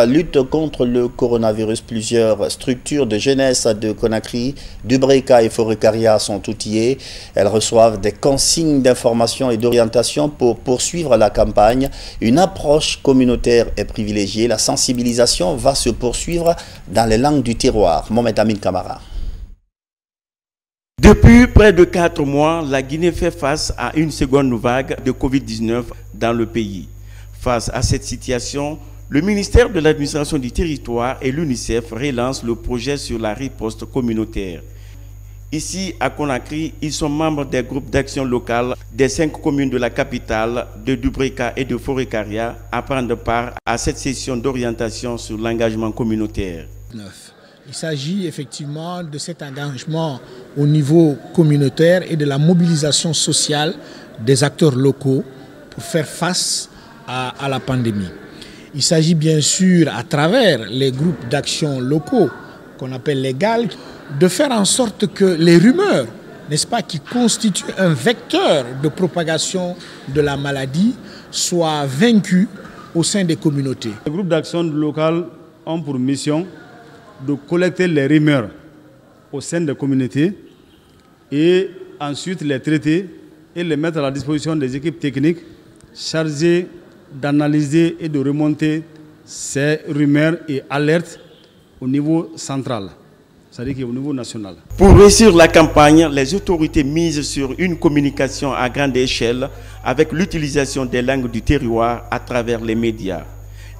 La lutte contre le coronavirus, plusieurs structures de jeunesse de Conakry, Dubreka et Forécaria sont outillées. Elles reçoivent des consignes d'information et d'orientation pour poursuivre la campagne. Une approche communautaire est privilégiée. La sensibilisation va se poursuivre dans les langues du terroir. Mohamed Amin Kamara. Depuis près de 4 mois, la Guinée fait face à une seconde vague de Covid-19 dans le pays. Face à cette situation, le ministère de l'administration du territoire et l'UNICEF relancent le projet sur la riposte communautaire. Ici, à Conakry, ils sont membres des groupes d'action locale des 5 communes de la capitale, de Dubreka et de Forécaria, à prendre part à cette session d'orientation sur l'engagement communautaire. Il s'agit effectivement de cet engagement au niveau communautaire et de la mobilisation sociale des acteurs locaux pour faire face à la pandémie. Il s'agit bien sûr, à travers les groupes d'action locaux qu'on appelle les GAL, de faire en sorte que les rumeurs, n'est-ce pas, qui constituent un vecteur de propagation de la maladie, soient vaincues au sein des communautés. Les groupes d'action locales ont pour mission de collecter les rumeurs au sein des communautés et ensuite les traiter et les mettre à la disposition des équipes techniques chargées d'analyser et de remonter ces rumeurs et alertes au niveau central, c'est-à-dire au niveau national. Pour réussir la campagne, les autorités misent sur une communication à grande échelle avec l'utilisation des langues du terroir à travers les médias.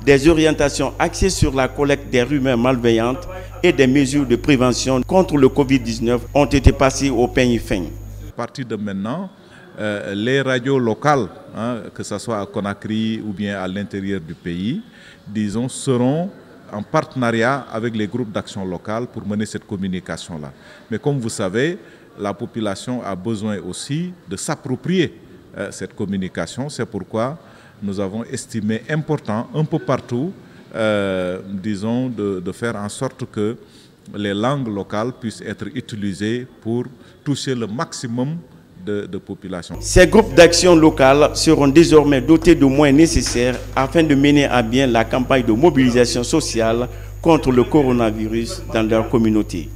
Des orientations axées sur la collecte des rumeurs malveillantes et des mesures de prévention contre le Covid-19 ont été passées au peigne fin. À partir de maintenant, les radios locales, que ce soit à Conakry ou bien à l'intérieur du pays, disons, seront en partenariat avec les groupes d'action locale pour mener cette communication-là. Mais comme vous savez, la population a besoin aussi de s'approprier cette communication. C'est pourquoi nous avons estimé important un peu partout, disons, de faire en sorte que les langues locales puissent être utilisées pour toucher le maximum de population. Ces groupes d'action locales seront désormais dotés de moyens nécessaires afin de mener à bien la campagne de mobilisation sociale contre le coronavirus dans leur communauté.